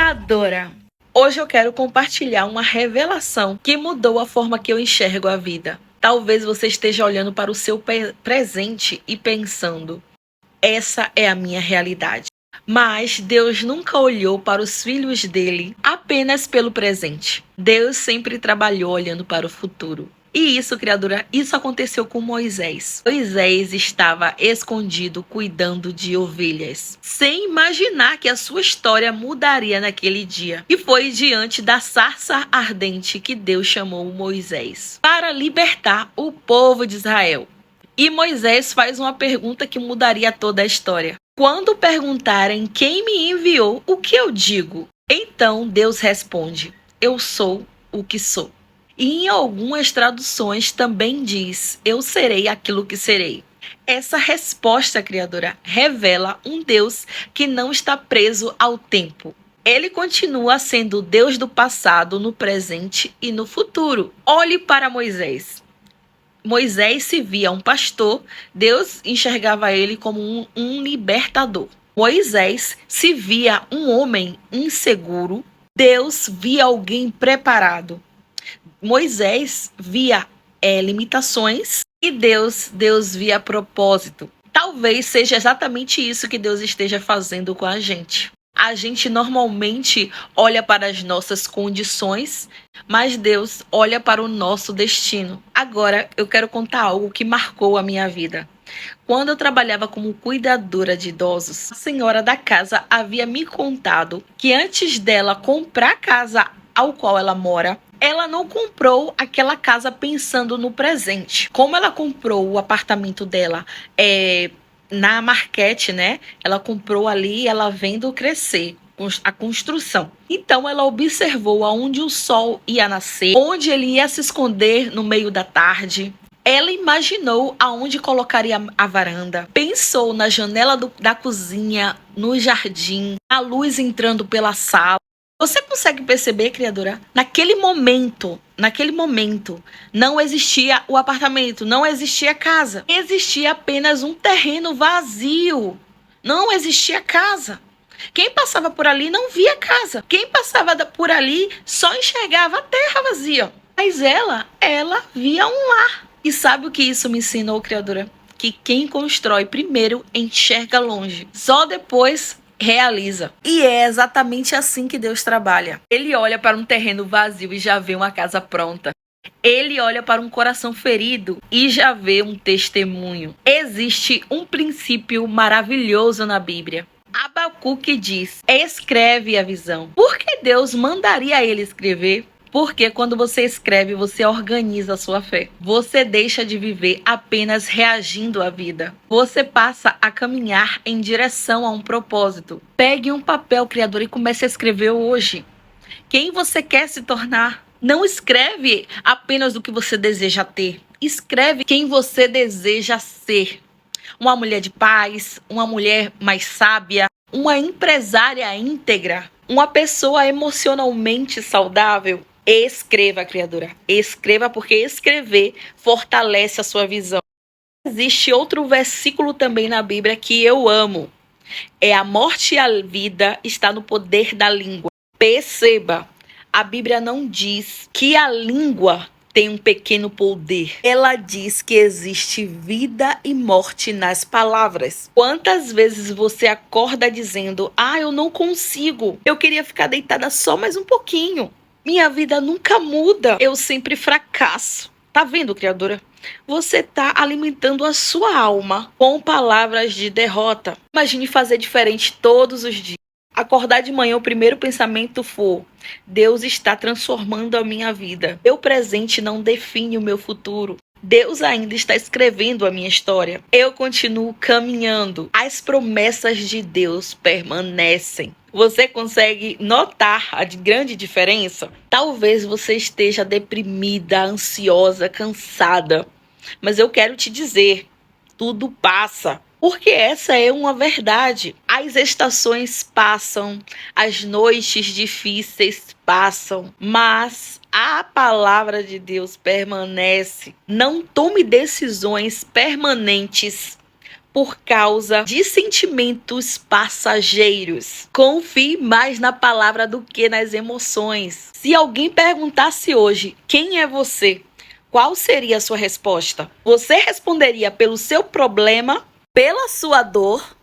Criadora. Hoje eu quero compartilhar uma revelação que mudou a forma que eu enxergo a vida. Talvez você esteja olhando para o seu presente e pensando: essa é a minha realidade. Mas Deus nunca olhou para os filhos dele apenas pelo presente. Deus sempre trabalhou olhando para o futuro. E isso, criadora, isso aconteceu com Moisés. Moisés estava escondido cuidando de ovelhas, sem imaginar que a sua história mudaria naquele dia. E foi diante da sarça ardente que Deus chamou Moisés para libertar o povo de Israel. E Moisés faz uma pergunta que mudaria toda a história. Quando perguntarem quem me enviou, o que eu digo? Então Deus responde: eu sou o que sou. E em algumas traduções também diz: eu serei aquilo que serei. Essa resposta, criadora, revela um Deus que não está preso ao tempo. Ele continua sendo o Deus do passado, no presente e no futuro. Olhe para Moisés. Moisés se via um pastor, Deus enxergava ele como um libertador. Moisés se via um homem inseguro, Deus via alguém preparado. Moisés via limitações e Deus via propósito. Talvez seja exatamente isso que Deus esteja fazendo com a gente. A gente normalmente olha para as nossas condições, mas Deus olha para o nosso destino. Agora, eu quero contar algo que marcou a minha vida. Quando eu trabalhava como cuidadora de idosos, a senhora da casa havia me contado que antes dela comprar a casa ao qual ela mora, ela não comprou aquela casa pensando no presente. Como ela comprou o apartamento dela na Marquete, né? Ela comprou ali, ela vendo crescer a construção. Então ela observou aonde o sol ia nascer, onde ele ia se esconder no meio da tarde. Ela imaginou aonde colocaria a varanda, pensou na janela da cozinha, no jardim, a luz entrando pela sala. Você consegue perceber, criadora? Naquele momento, não existia o apartamento, não existia a casa. Existia apenas um terreno vazio. Não existia casa. Quem passava por ali não via casa. Quem passava por ali só enxergava a terra vazia. Mas ela via um lar. E sabe o que isso me ensinou, criadora? Que quem constrói primeiro enxerga longe. Só depois realiza. E é exatamente assim que Deus trabalha. Ele olha para um terreno vazio e já vê uma casa pronta. Ele olha para um coração ferido e já vê um testemunho. Existe um princípio maravilhoso na Bíblia. Abacuque diz: escreve a visão. Por que Deus mandaria ele escrever? Porque quando você escreve, você organiza a sua fé. Você deixa de viver apenas reagindo à vida. Você passa a caminhar em direção a um propósito. Pegue um papel, criador, e comece a escrever hoje. Quem você quer se tornar? Não escreve apenas o que você deseja ter. Escreve quem você deseja ser. Uma mulher de paz, uma mulher mais sábia, uma empresária íntegra, uma pessoa emocionalmente saudável. Escreva, criadora. Escreva, porque escrever fortalece a sua visão. Existe outro versículo também na Bíblia que eu amo. A morte e a vida está no poder da língua. Perceba, a Bíblia não diz que a língua tem um pequeno poder. Ela diz que existe vida e morte nas palavras. Quantas vezes você acorda dizendo: eu não consigo, eu queria ficar deitada só mais um pouquinho. Minha vida nunca muda, eu sempre fracasso. Tá vendo, criadora? Você tá alimentando a sua alma com palavras de derrota. Imagine fazer diferente todos os dias. Acordar de manhã, o primeiro pensamento for: Deus está transformando a minha vida. Meu presente não define o meu futuro. Deus ainda está escrevendo a minha história. Eu continuo caminhando. As promessas de Deus permanecem. Você consegue notar a grande diferença? Talvez você esteja deprimida, ansiosa, cansada. Mas eu quero te dizer, tudo passa. Porque essa é uma verdade. As estações passam, as noites difíceis passam, mas a palavra de Deus permanece. Não tome decisões permanentes, por causa de sentimentos passageiros. Confie mais na palavra do que nas emoções. Se alguém perguntasse hoje, quem é você? Qual seria a sua resposta? Você responderia pelo seu problema, pela sua dor,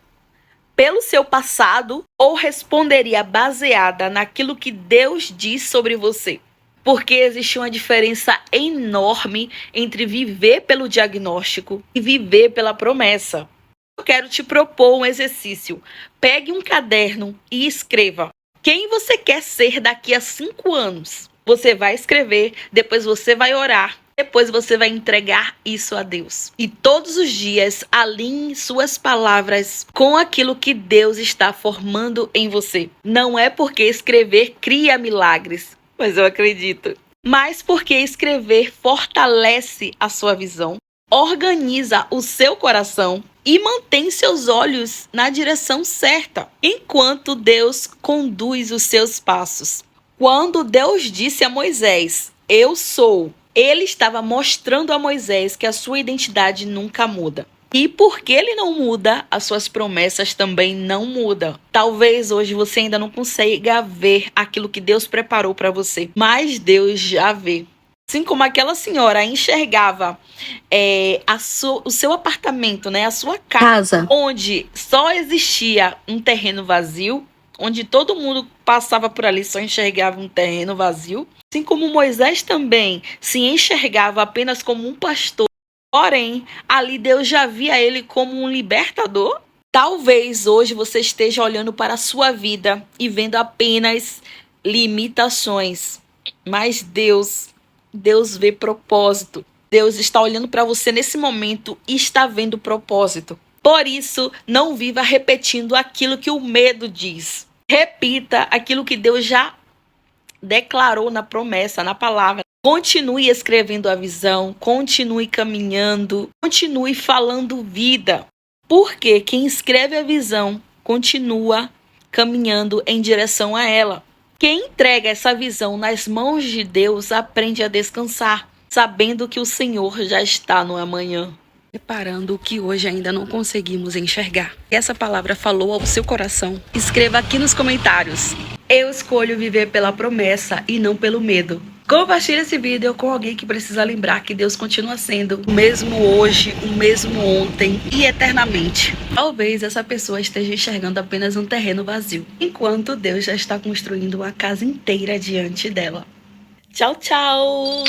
pelo seu passado, ou responderia baseada naquilo que Deus diz sobre você? Porque existe uma diferença enorme entre viver pelo diagnóstico e viver pela promessa. Eu quero te propor um exercício. Pegue um caderno e escreva quem você quer ser daqui a 5 anos. Você vai escrever, depois você vai orar. Depois você vai entregar isso a Deus. E todos os dias alinhe suas palavras com aquilo que Deus está formando em você. Não é porque escrever cria milagres, mas eu acredito. Mas porque escrever fortalece a sua visão, organiza o seu coração e mantém seus olhos na direção certa, enquanto Deus conduz os seus passos. Quando Deus disse a Moisés, "Eu sou", ele estava mostrando a Moisés que a sua identidade nunca muda. E porque ele não muda, as suas promessas também não mudam. Talvez hoje você ainda não consiga ver aquilo que Deus preparou para você, mas Deus já vê. Assim como aquela senhora enxergava o seu apartamento, né, a sua casa, onde só existia um terreno vazio, onde todo mundo passava por ali só enxergava um terreno vazio. Assim como Moisés também se enxergava apenas como um pastor, porém, ali Deus já via ele como um libertador. Talvez hoje você esteja olhando para a sua vida e vendo apenas limitações, mas Deus vê propósito. Deus está olhando para você nesse momento e está vendo propósito. Por isso, não viva repetindo aquilo que o medo diz. Repita aquilo que Deus já declarou na promessa, na palavra. Continue escrevendo a visão, continue caminhando, continue falando vida. Porque quem escreve a visão continua caminhando em direção a ela. Quem entrega essa visão nas mãos de Deus aprende a descansar, sabendo que o Senhor já está no amanhã. Preparando o que hoje ainda não conseguimos enxergar. Essa palavra falou ao seu coração? Escreva aqui nos comentários. Eu escolho viver pela promessa e não pelo medo. Compartilhe esse vídeo com alguém que precisa lembrar que Deus continua sendo o mesmo hoje, o mesmo ontem e eternamente. Talvez essa pessoa esteja enxergando apenas um terreno vazio, enquanto Deus já está construindo uma casa inteira diante dela. Tchau, tchau!